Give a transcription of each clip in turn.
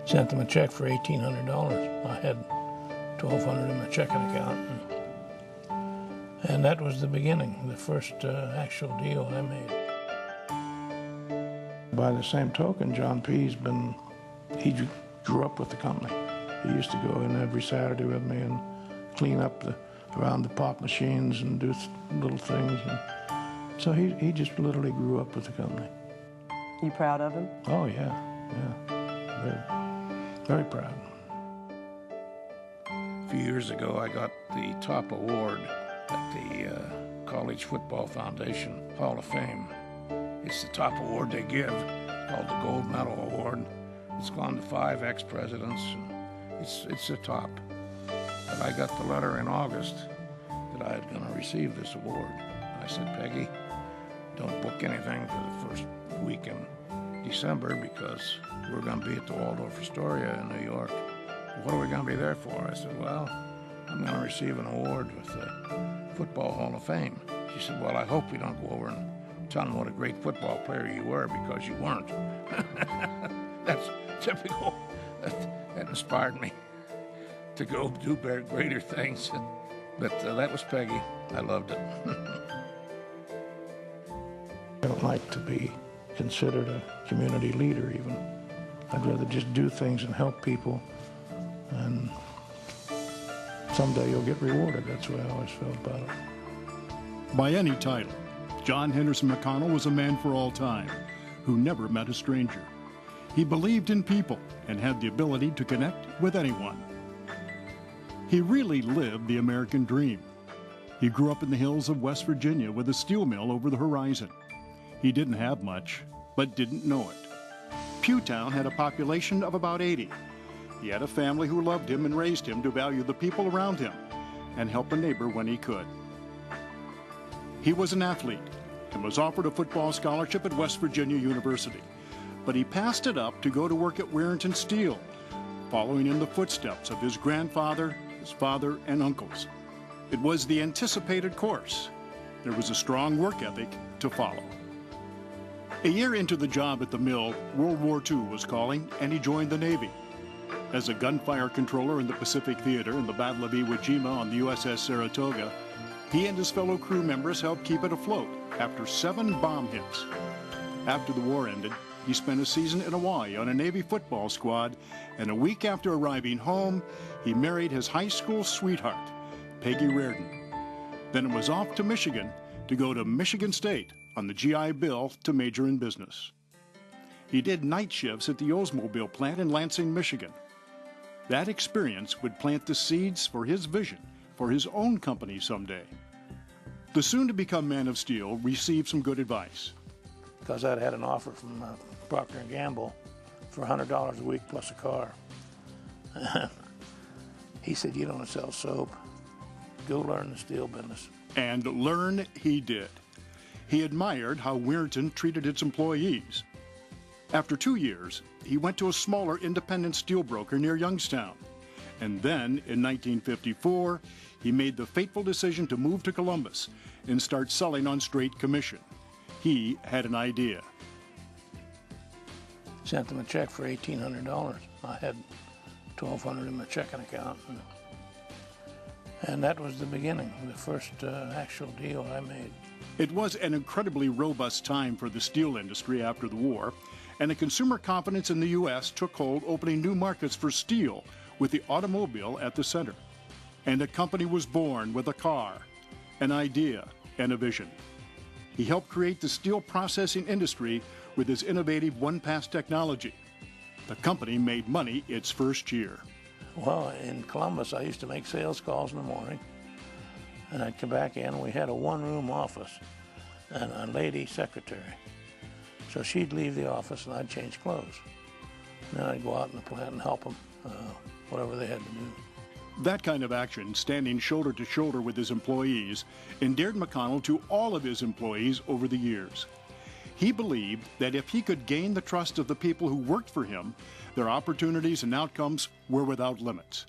Sent them a check for $1,800. I had $1,200 in my checking account. And that was the beginning, the first actual deal I made. By the same token, John P.'s he grew up with the company. He used to go in every Saturday with me and clean up around the pop machines and do little things. And so he just literally grew up with the company. You proud of him? Oh, yeah. Very, very proud. A few years ago, I got the top award at the College Football Foundation Hall of Fame. It's the top award they give, called the Gold Medal Award. It's gone to 5 ex-presidents. It's the top. But I got the letter in August that I was going to receive this award. I said, Peggy, don't book anything for the first week in December because we're going to be at the Waldorf Astoria in New York. What are we going to be there for? I said, well, I'm going to receive an award with the Football Hall of Fame. She said, well, I hope we don't go over and tell them what a great football player you were because you weren't. That's typical. That inspired me to go do greater things. But that was Peggy. I loved it. I don't like to be considered a community leader even. I'd rather just do things and help people, and someday you'll get rewarded. That's the way I always felt about it. By any title, John Henderson McConnell was a man for all time who never met a stranger. He believed in people and had the ability to connect with anyone. He really lived the American dream. He grew up in the hills of West Virginia with a steel mill over the horizon. He didn't have much, but didn't know it. Pewtown had a population of about 80. He had a family who loved him and raised him to value the people around him and help a neighbor when he could. He was an athlete and was offered a football scholarship at West Virginia University, but he passed it up to go to work at Worthington Steel, following in the footsteps of his grandfather, his father, and uncles. It was the anticipated course. There was a strong work ethic to follow. A year into the job at the mill, World War II was calling, and he joined the Navy. As a gunfire controller in the Pacific Theater in the Battle of Iwo Jima on the USS Saratoga, he and his fellow crew members helped keep it afloat after 7 bomb hits. After the war ended, he spent a season in Hawaii on a Navy football squad, and a week after arriving home, he married his high school sweetheart, Peggy Reardon. Then it was off to Michigan to go to Michigan State on the GI Bill to major in business. He did night shifts at the Oldsmobile plant in Lansing, Michigan. That experience would plant the seeds for his vision for his own company someday. The soon-to-become man of steel received some good advice. Because I'd had an offer from Procter & Gamble for $100 a week plus a car. He said, you don't sell soap. Go learn the steel business. And learn he did. He admired how Worthington treated its employees. After 2 years, he went to a smaller independent steel broker near Youngstown. And then, in 1954, he made the fateful decision to move to Columbus and start selling on straight commission. He had an idea. Sent them a check for $1,800. I had $1,200 in my checking account. And that was the beginning, the first actual deal I made. It was an incredibly robust time for the steel industry after the war, and the consumer confidence in the U.S. took hold, opening new markets for steel with the automobile at the center. And the company was born with a car, an idea, and a vision. He helped create the steel processing industry with his innovative one-pass technology. The company made money its first year. Well, in Columbus, I used to make sales calls in the morning, and I'd come back in, and we had a one-room office and a lady secretary. So she'd leave the office, and I'd change clothes. And then I'd go out in the plant and help them, whatever they had to do. That kind of action, standing shoulder to shoulder with his employees, endeared McConnell to all of his employees over the years. He believed that if he could gain the trust of the people who worked for him, their opportunities and outcomes were without limits.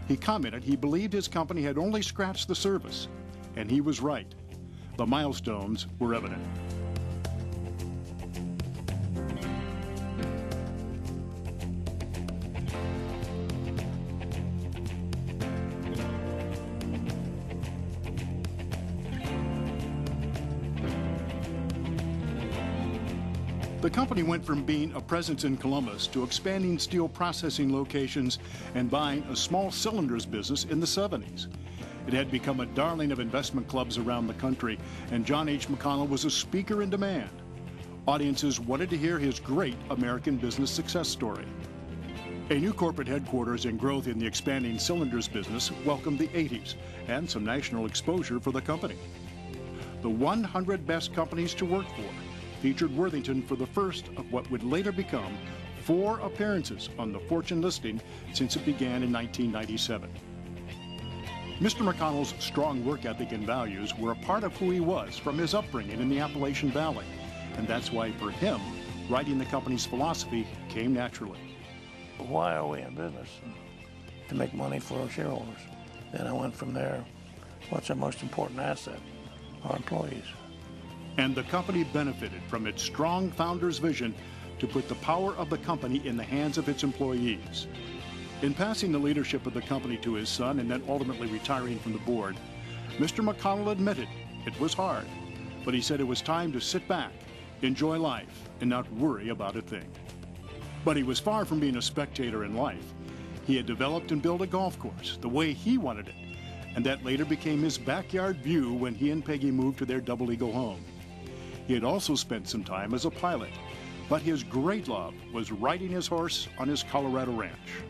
He commented he believed his company had only scratched the surface, and he was right. The milestones were evident. The company went from being a presence in Columbus to expanding steel processing locations and buying a small cylinders business in the 70s. It had become a darling of investment clubs around the country, and John H. McConnell was a speaker in demand. Audiences wanted to hear his great American business success story. A new corporate headquarters and growth in the expanding cylinders business welcomed the 80s and some national exposure for the company. The 100 Best Companies to Work For featured Worthington for the first of what would later become 4 appearances on the Fortune listing since it began in 1997. Mr. McConnell's strong work ethic and values were a part of who he was from his upbringing in the Appalachian Valley, and that's why for him, writing the company's philosophy came naturally. Why are we in business? To make money for our shareholders. Then I went from there, what's our most important asset? Our employees. And the company benefited from its strong founder's vision to put the power of the company in the hands of its employees. In passing the leadership of the company to his son and then ultimately retiring from the board, Mr. McConnell admitted it was hard, but he said it was time to sit back, enjoy life, and not worry about a thing. But he was far from being a spectator in life. He had developed and built a golf course the way he wanted it, and that later became his backyard view when he and Peggy moved to their Double Eagle home. He had also spent some time as a pilot, but his great love was riding his horse on his Colorado ranch.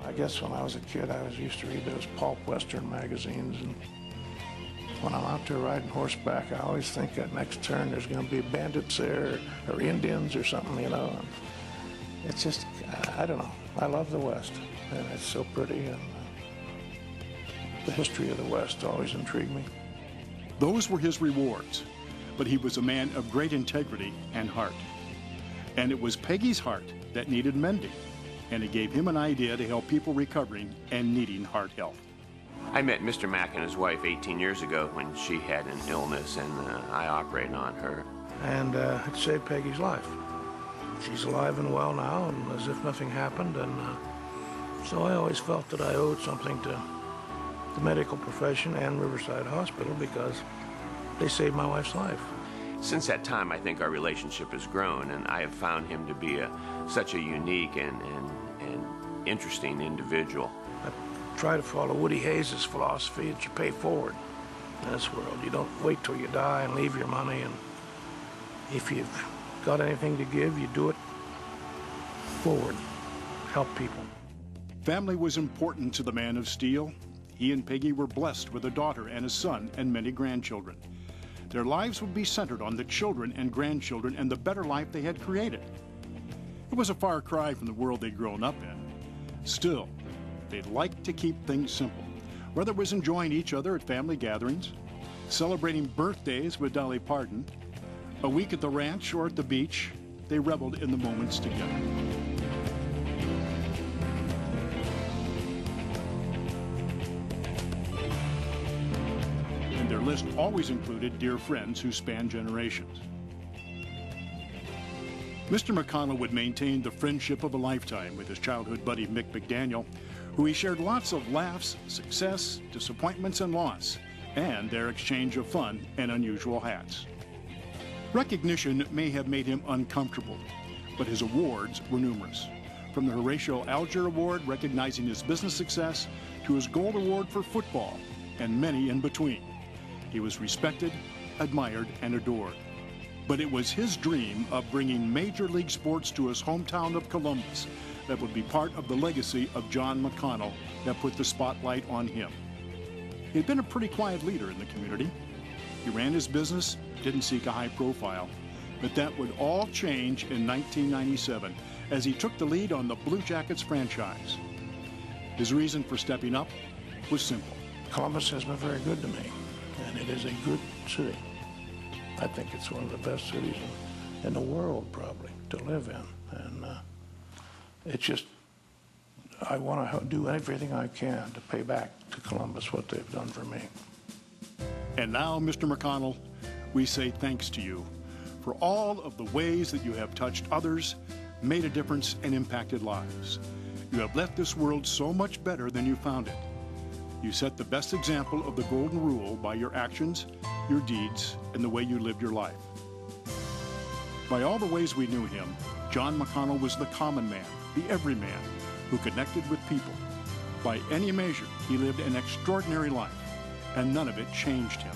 I guess when I was a kid, I was used to read those pulp Western magazines, and when I'm out there riding horseback, I always think that next turn there's going to be bandits there, or Indians or something, you know. It's just, I don't know. I love the West, and it's so pretty, and the history of the West always intrigued me. Those were his rewards, but he was a man of great integrity and heart. And it was Peggy's heart that needed mending, and it gave him an idea to help people recovering and needing heart health. I met Mr. Mack and his wife 18 years ago when she had an illness, and I operated on her. And it saved Peggy's life. She's alive and well now, and as if nothing happened, and so I always felt that I owed something to the medical profession and Riverside Hospital because they saved my wife's life. Since that time, I think our relationship has grown, and I have found him to be such a unique and interesting individual. I try to follow Woody Hayes' philosophy that you pay forward in this world. You don't wait till you die and leave your money, and if you've got anything to give, you do it forward. Help people. Family was important to the man of steel. He and Peggy were blessed with a daughter and a son and many grandchildren. Their lives would be centered on the children and grandchildren and the better life they had created. It was a far cry from the world they'd grown up in. Still, they liked to keep things simple, whether it was enjoying each other at family gatherings, celebrating birthdays with Dolly Parton, a week at the ranch or at the beach. They reveled in the moments together. And their list always included dear friends who spanned generations. Mr. McConnell would maintain the friendship of a lifetime with his childhood buddy Mick McDaniel, who he shared lots of laughs, success, disappointments, and loss, and their exchange of fun and unusual hats. Recognition may have made him uncomfortable, but his awards were numerous. From the Horatio Alger Award recognizing his business success to his Gold Award for football, and many in between. He was respected, admired, and adored. But it was his dream of bringing major league sports to his hometown of Columbus that would be part of the legacy of John McConnell that put the spotlight on him. He had been a pretty quiet leader in the community. He ran his business, didn't seek a high profile, but that would all change in 1997 as he took the lead on the Blue Jackets franchise. His reason for stepping up was simple. Columbus has been very good to me, and it is a good city. I think it's one of the best cities in the world, probably, to live in. And it's just, I want to do everything I can to pay back to Columbus what they've done for me. And now, Mr. McConnell, we say thanks to you for all of the ways that you have touched others, made a difference, and impacted lives. You have left this world so much better than you found it. You set the best example of the golden rule by your actions, your deeds, and the way you lived your life. By all the ways we knew him, John McConnell was the common man, the everyman, who connected with people. By any measure, he lived an extraordinary life, and none of it changed him.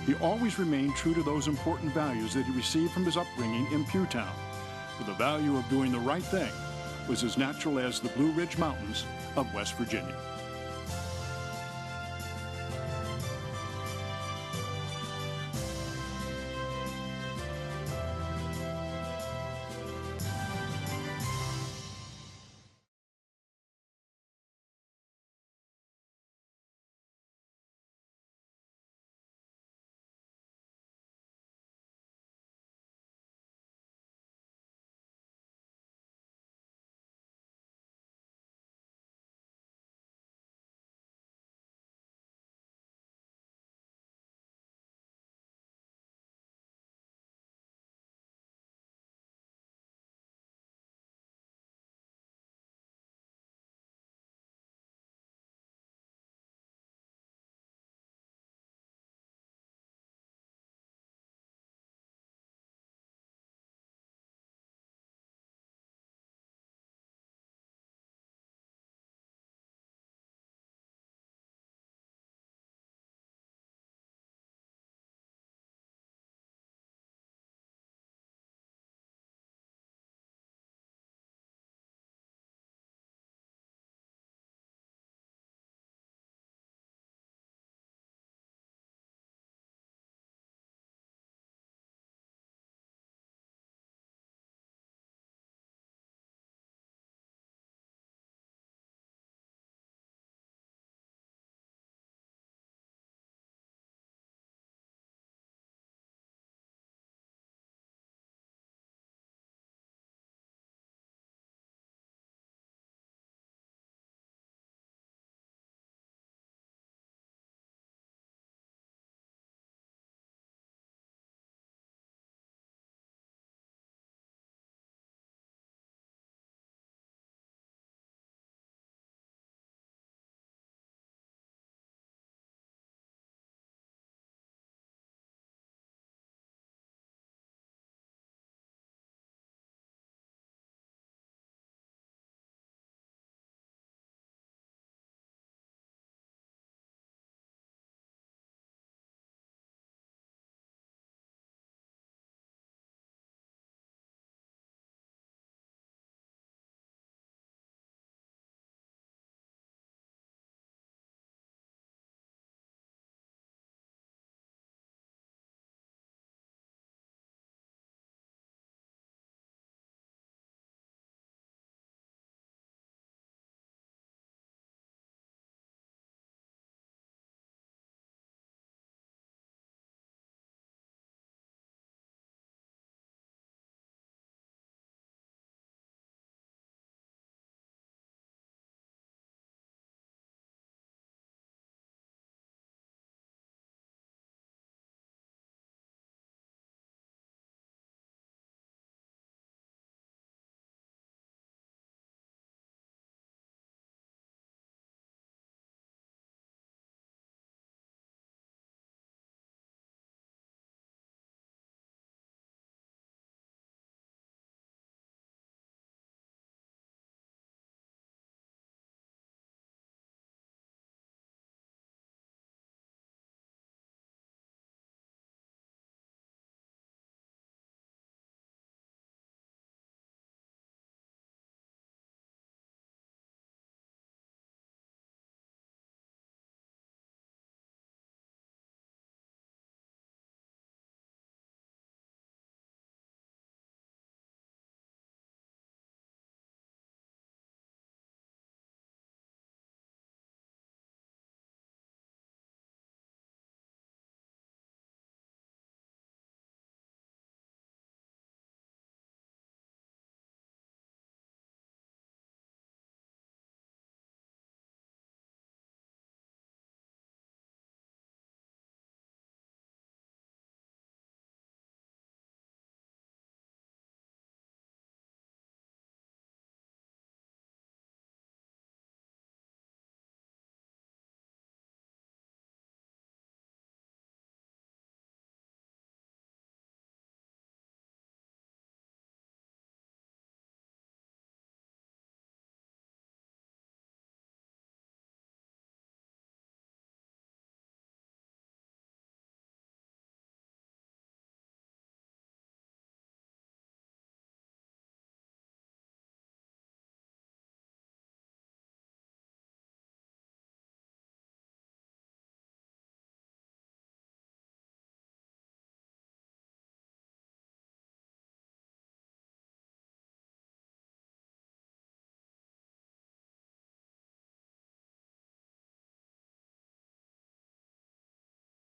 He always remained true to those important values that he received from his upbringing in Pewtown, where the value of doing the right thing was as natural as the Blue Ridge Mountains of West Virginia.